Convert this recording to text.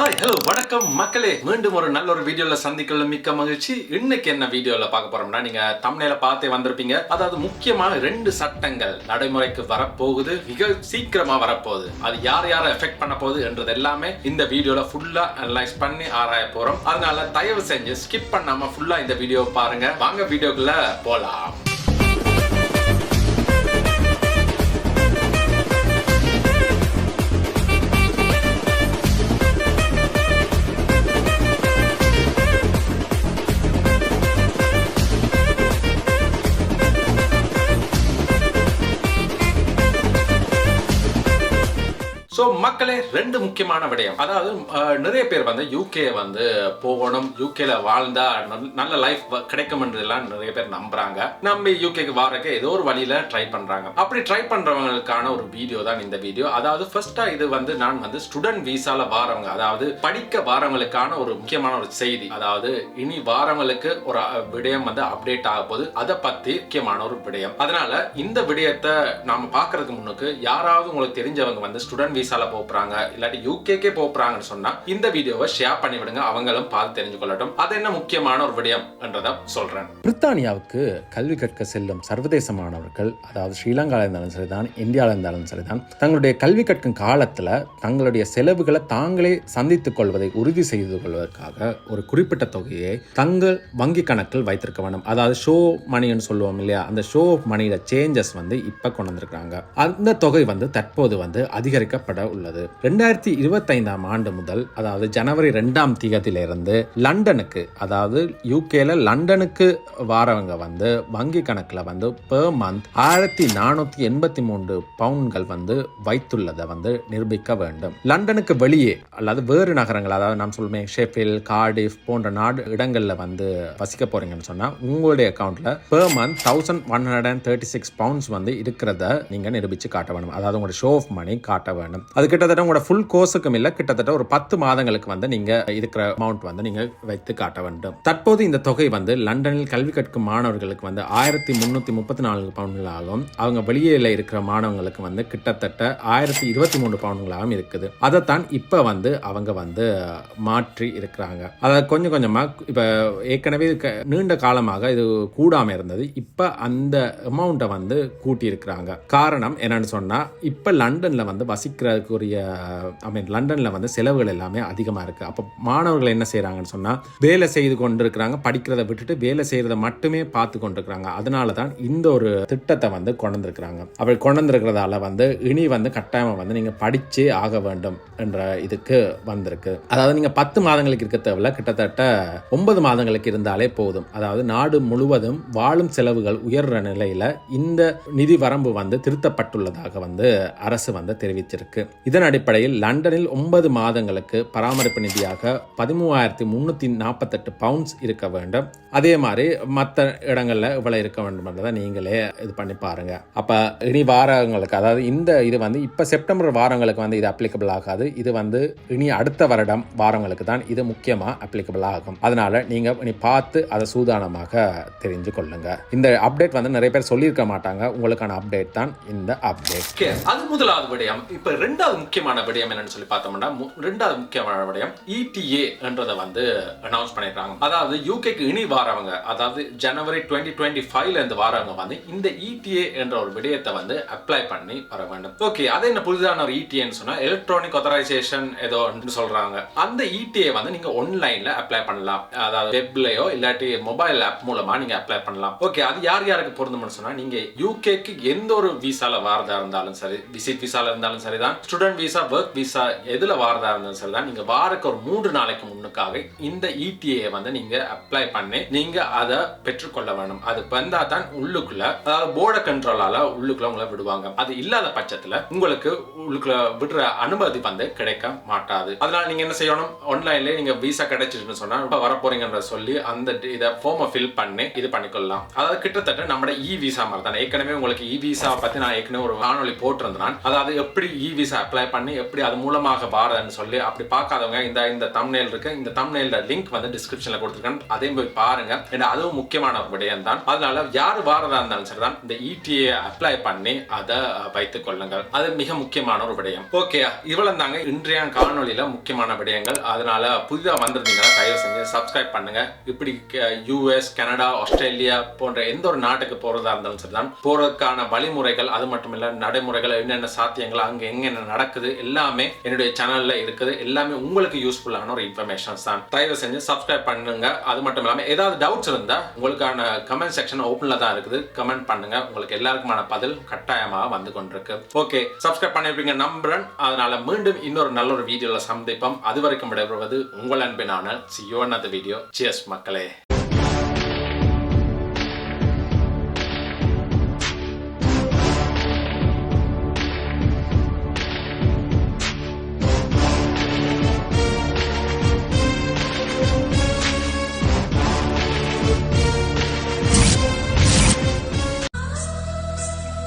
Hi hello வணக்கம் மக்களே, மீண்டும் ஒரு நல்ல ஒரு வீடியோல சந்திக்கல மிக்க மகிழ்ச்சி. இன்னைக்கு என்ன வீடியோல பார்க்க போறோம்னா, நீங்க தம்ப்நெயில பார்த்தே வந்திருப்பீங்க. அதாவது முக்கியமான 2 சட்டங்கள் நடைமுறைக்கு வரப்போகுது, மிக சீக்கிரமா வரப்போகுது. அது யார் யாரை எஃபெக்ட் பண்ண போகுது என்றது எல்லாமே இந்த வீடியோல ஃபுல்லா அனலைஸ் பண்ணி ஆராய போறோம். அதனால தயவு செஞ்சு ஸ்கிப் பண்ணாம ஃபுல்லா இந்த வீடியோ பாருங்க. வாங்க வீடியோக்குள்ள போலாம். ஸோ மக்களே, 2 முக்கியமான விடயம். அதாவது நிறைய பேர் வந்து யூகே வந்து போகணும், யூகேல வாழ்ந்தா நல்ல லைஃப் கிடைக்கும் என்றெல்லாம் நிறைய பேர் நம்புறாங்க. நம்பி யூகேக்கு வாரக்கு ஏதோ ஒரு வழியில ட்ரை பண்றாங்க. அப்படி ட்ரை பண்றவங்களுக்கான ஒரு வீடியோ தான் இந்த வீடியோ. அதாவது ஃபர்ஸ்டா இது வந்து நான் வந்து ஸ்டூடெண்ட் வீசால வாரவங்க, அதாவது படிக்க வாரவங்களுக்கான ஒரு முக்கியமான ஒரு செய்தி. அதாவது இனி வாரவங்களுக்கு ஒரு விடயம் வந்து அப்டேட் ஆக போகுது, அதை பத்தி முக்கியமான ஒரு விடயம். அதனால இந்த விடயத்தை நாம பாக்குறதுக்கு முன்னுக்கு யாராவது உங்களுக்கு தெரிஞ்சவங்க வந்து ஸ்டூடெண்ட் வீசால போறாங்க இல்லாட்டி யூகேக்கே போறாங்கன்னு சொன்னா இந்த வீடியோவை ஷேர் பண்ணி விடுங்க, அவங்களும் பார்த்து தெரிஞ்சு கொள்ளட்டும். அது என்ன முக்கியமான ஒரு விடயம் என்றதை சொல்றேன். பிரித்தானியாவுக்கு கல்வி கற்க செல்லும் சர்வதேச மாணவர்கள், அதாவது ஸ்ரீலங்காவில் இருந்தாலும் சரிதான், இந்தியாவில் இருந்தாலும் சரிதான், தங்களுடைய கல்வி கற்கும் காலத்துல தங்களுடைய செலவுகளை தாங்களே சந்தித்துக் கொள்வதை உறுதி செய்து கொள்வதற்காக ஒரு குறிப்பிட்ட தொகையை தங்கள் வங்கி கணக்கில் வைத்திருக்க வேண்டும். அதாவது ஷோ மணின்னு சொல்லுவோம் இல்லையா, அந்த ஷோ மணியில சேஞ்சஸ் வந்து இப்ப கொண்டு வந்திருக்காங்க. அந்த தொகை வந்து தற்போது வந்து அதிகரிக்கப்பட உள்ளது. 2025ஆம் ஆண்டு முதல், அதாவது ஜனவரி 2ஆம் தேதியிலிருந்து லண்டனுக்கு, அதாவது யூகேல லண்டனுக்கு வாரவங்க வந்து வங்கி கணக்குல வந்து பெர் மந்த் 1483 பவுண்ட்கள் வந்து வைத்துள்ளதை வந்து நிரூபிக்க வேண்டும். லண்டனுக்கு வெளியே அல்லது வேறு நகரங்கள், அதாவது நாம் சொல்லுமே ஷெஃபீல்ட், கார்டிஃப் போன்ற நாடு இடங்கள்ல வந்து வசிக்க போறீங்கன்னு சொன்னா உங்களுடைய அக்கௌண்ட்ல பெர் மந்த் 1136 பவுண்ட்ஸ் வந்து இருக்கிறத நீங்க நிரூபிச்சு காட்ட வேண்டும். அதாவது உங்களோட ஷோ ஆஃப் மணி காட்ட வேண்டும். அது கிட்டத்தட்ட உங்களோட ஃபுல் கோர்ஸுக்கும் இல்ல, கிட்டத்தட்ட ஒரு 10 மாதங்களுக்கு வந்து நீங்க இருக்கிற அமௌண்ட் வந்து நீங்க வைத்து காட்ட வேண்டும். தற்போது இந்த தொகை வந்து லண்டனில் கல்வி கற்கும் மாணவர்களுக்கு வந்து 1334 பவுண்ட்களாகும். அவங்க வெளியில இருக்கிற மாணவர்களுக்கு வந்து கிட்டத்தட்ட 1023 பவுண்ட்களாகவும் இருக்குது. அதைத்தான் இப்ப வந்து அவங்க வந்து மாற்றி இருக்கிறாங்க. அதாவது கொஞ்சம் கொஞ்சமா இப்ப ஏற்கனவே நீண்ட காலமாக இது கூடாம இருந்தது, இப்ப அந்த அமௌண்ட்டை வந்து கூட்டி இருக்கிறாங்க. காரணம் என்னன்னு சொன்னா, இப்ப லண்டன்ல வந்து வசிக்கிறதுக்குரிய லண்டன்ல வந்து செலவுகள் எல்லாமே அதிகமா இருக்கு. அப்ப மாணவர்கள் என்ன செய்யறாங்கன்னு சொன்னா, வேலை செய்து கொண்டிருக்கிறாங்க, படிக்கிறத விட்டுட்டு வேலை செய்யறத மட்டுமே பார்த்து கொண்டிருக்கிறாங்க. அதனாலதான் இந்த ஒரு திட்டத்தை வந்து கொண்டு வந்திருக்கிறாங்க. அப்படி கொண்டு வந்திருக்கிறதால வந்து இனி வந்து கட்டாயமா வந்து நீங்க படிச்சே ஆக வேண்டும் என்ற இதுக்கு வந்திருக்கு. அதாவது நீங்க 10 மாதங்களுக்கு இருக்க தேவையில்ல, கிட்டத்தட்ட 9 மாதங்களுக்கு இருந்தாலே போதும். அதாவது நாடு முழுவதும் வாழும் செலவுகள் உயர்ற நிலையில இந்த நிதி வரம்பு வந்து திருத்தப்பட்டுள்ளதாக வந்து அரசு வந்து தெரிவிச்சிருக்கு. இதன் அடிப்படையில் லண்டனில் 9 மாதங்களுக்கு பராமரிப்பு நிதியாக 13,348 பவுண்ட்ஸ் இருக்க வேண்டும். அதே மாதிரி மற்ற இடங்கள்ல இவ்வளவு இருக்க வேண்டும் என்றதை நீங்களே இது பண்ணி பாருங்க. அப்ப இனி வாரங்களுக்கு, அதாவது இந்த இது வந்து இப்ப செப்டம்பர் வாரங்களுக்கு வந்து இது அப்ளிகபிள் ஆகாது. இது வந்து இனி அடுத்த வருடம் வாரங்களுக்கு தான் இது முக்கியமா அப்ளிகபிள் ஆகும். அதனால நீங்க இனி பார்த்து அதை சூதானமாக தெரிஞ்சு கொள்ளுங்க. இந்த அப்டேட் வந்து நிறைய பேர் சொல்லியிருக்க மாட்டாங்க, உங்களுக்கான அப்டேட் தான் இந்த அப்டேட். அது முதலாவது விடயம். இப்ப 2வது முக்கியமான விடயம் என்னன்னு சொல்லி பார்த்தோம்னா, 2வது முக்கியமான விடயம் ETA என்றதை வந்து அனௌன்ஸ் பண்ணிருக்காங்க. அதாவது யூகேக்கு இனி வாரவங்க, அதாவது ஜனவரி 2025ல இருந்து வாரவங்க வந்து இந்த ETA என்ற ஒரு விடயத்தை வந்து அப்ளை பண்ணி வர வேண்டும். ஓகே, அது என்ன புதிதான ஒரு ETA சொன்னா, எலக்ட்ரானிக் ஆத்தரைசேஷன் ஏதோ சொல்றாங்க. அந்த ETA வந்து நீங்க ஆன்லைன்ல அப்ளை பண்ணலாம், அதாவது வெப்லயோ இல்லாட்டி மொபைல் ஆப் மூலமா நீங்க அப்ளை பண்ணலாம். ஓகே, அது யார் யாருக்கு பொருந்தும்னு சொன்னா, நீங்க யூகேக்கு எந்த ஒரு விசால வாரதா இருந்தாலும் சரி, விசிட் விசால இருந்தாலும் சரிதான், ஸ்டூடெண்ட் விசா, ஒர்க் விசா எதுல வாரதா இருந்தாலும் சரிதான், நீங்க வாரக்கு ஒரு 3 நாளைக்கு முன்னுக்காக இந்த ETA வந்து நீங்க அப்ளை பண்ணி நீங்க அதை பெற்றுக்கொள்ள வேண்டும். அது வந்தா தான் உள்ளுக்குள்ள, அதாவது போர்டர் கண்ட்ரோலால உள்ளுக்குள்ள உங்களை விடுவாங்க. அது இல்லாத பட்சத்துல உங்களுக்கு உள்ளுக்குள்ள விடுற அனுமதி வந்து கிடைக்க மாட்டாது. அதனால நீங்க என்ன செய்யணும், ஆன்லைன்ல நீங்க விசா கிடைச்சிருன்னு சொன்னா இப்ப வர போறீங்கன்ற சொல்லி அந்த இதை ஃபார்மை ஃபில் பண்ணி இது பண்ணிக்கொள்ளலாம். அதாவது கிட்டத்தட்ட நம்ம விசா மாதிரி தான். ஏற்கனவே உங்களுக்கு விசா பத்தி நான் ஏற்கனவே ஒரு காணொலி போட்டிருந்தேன். அதாவது எப்படி விசா விசா அப்ளை பண்ணி எப்படி அது மூலமாக வாரதுன்னு சொல்லி அப்படி பார்க்காதவங்க இந்த தம்ப்நெயில் இருக்கு, இந்த தம்ப்நெயிலோட லிங்க் வந்து டிஸ்கிரிப்ஷன்ல கொடுத்துருக்கேன், அதையும் போய் பாருங்க. ஏன்னா அதுவும் முக்கியமான ஒரு விடயம் தான். அதனால யார் வாரதா இருந்தாலும் சரிதான் இந்த ETA அப்ளை பண்ணி அதை வைத்துக் கொள்ளுங்கள். அது மிக முக்கியமான ஒரு விடயம். ஓகே, இவ்வளவு தாங்க இன்றைய காணொலியில முக்கியமான விடயங்கள். அதனால புதிதாக வந்திருந்தீங்கன்னா தயவு செஞ்சு சப்ஸ்கிரைப் பண்ணுங்க. இப்படி US, கனடா, ஆஸ்திரேலியா போன்ற எந்த ஒரு நாட்டுக்கு போறதா இருந்தாலும் சரிதான் போறதுக்கான வழிமுறைகள், அது மட்டும் இல்ல நடைமுறைகள், என்னென்ன சாத்தியங்கள், அங்க எங்க நடக்குது எல்லாமே என்னுடைய சேனல்ல இருக்குது. எல்லாமே உங்களுக்கு யூஸ்ஃபுல்லான ஒரு இன்ஃபர்மேஷன்ஸ் தான். தயவு செஞ்சு சப்ஸ்கிரைப் பண்ணுங்க. அது மட்டும் இல்லாம ஏதாவது டவுட்ஸ் இருந்தா உங்களுக்கான கமெண்ட் செக்ஷன் ஓப்பன்ல தான் இருக்குது, கமெண்ட் பண்ணுங்க. உங்களுக்கு எல்லாருக்குமான பதில் கட்டாயமாக வந்து கொண்டிருக்கு. ஓகே, சப்ஸ்கிரைப் பண்ணிருப்பீங்க நம்புறேன். அதனால மீண்டும் இன்னொரு நல்ல ஒரு வீடியோல சந்திப்போம். அது வரைக்கும் விடைபெறுவது உங்கள் அன்பினான See you another video. Cheers மக்களே.